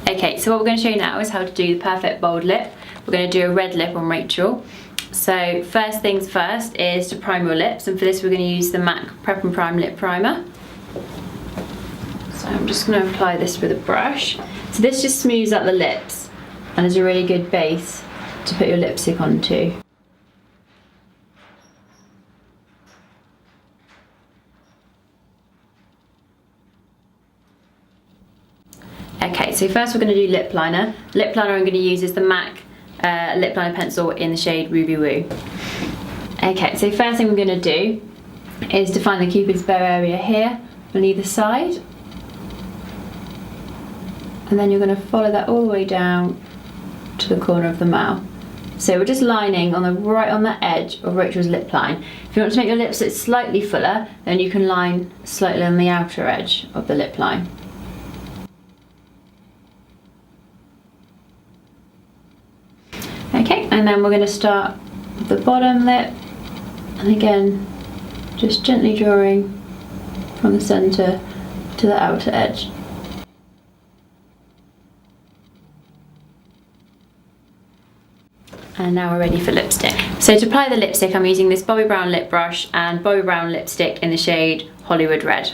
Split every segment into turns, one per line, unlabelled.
Okay, so what we're going to show you now is how to do the perfect bold lip. We're going to do a red lip on Rachel. So first things first is to prime your lips, and for this we're going to use the MAC Prep and Prime Lip Primer. So I'm just going to apply this with a brush. So this just smooths out the lips and is a really good base to put your lipstick onto. Okay, so first we're going to do lip liner. Lip liner I'm going to use is the MAC lip liner pencil in the shade Ruby Woo. Okay, so first thing we're going to do is define the Cupid's bow area here on either side. And then you're going to follow that all the way down to the corner of the mouth. So we're just lining on the edge of Rachel's lip line. If you want to make your lips look slightly fuller, then you can line slightly on the outer edge of the lip line. Okay, and then we're going to start with the bottom lip, and again just gently drawing from the centre to the outer edge. And now we're ready for lipstick. So to apply the lipstick, I'm using this Bobbi Brown lip brush and Bobbi Brown lipstick in the shade Hollywood Red.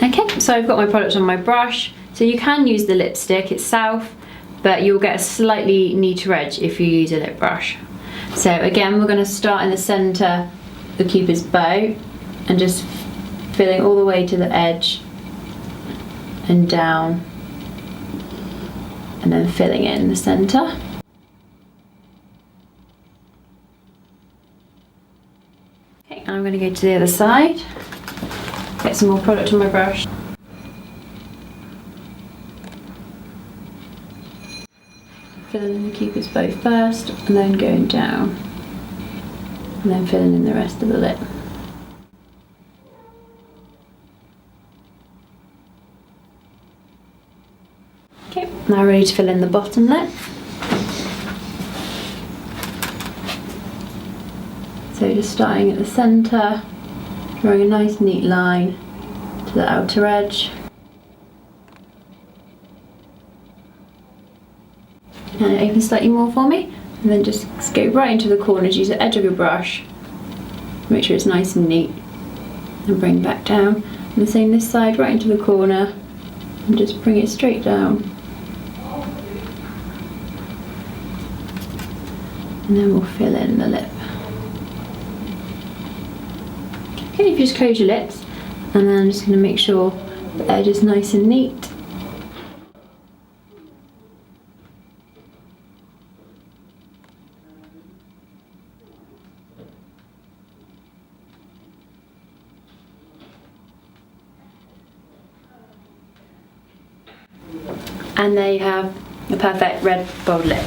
Okay, so I've got my product on my brush. So you can use the lipstick itself, but you'll get a slightly neater edge if you use a lip brush. So again, we're going to start in the centre of the Cupid's bow and just filling all the way to the edge and down, and then filling it in the centre. Okay, and I'm going to go to the other side, get some more product on my brush. Filling in the Cupid's bow first, and then going down, and then filling in the rest of the lip. Okay, now ready to fill in the bottom lip. So just starting at the centre, drawing a nice neat line to the outer edge. And it opens slightly more for me, and then just go right into the corners, use the edge of your brush, make sure it's nice and neat, and bring back down. And the same this side, right into the corner, and just bring it straight down. And then we'll fill in the lip. Okay, if you just close your lips, and then I'm just going to make sure the edge is nice and neat. And there you have a perfect red bold lip.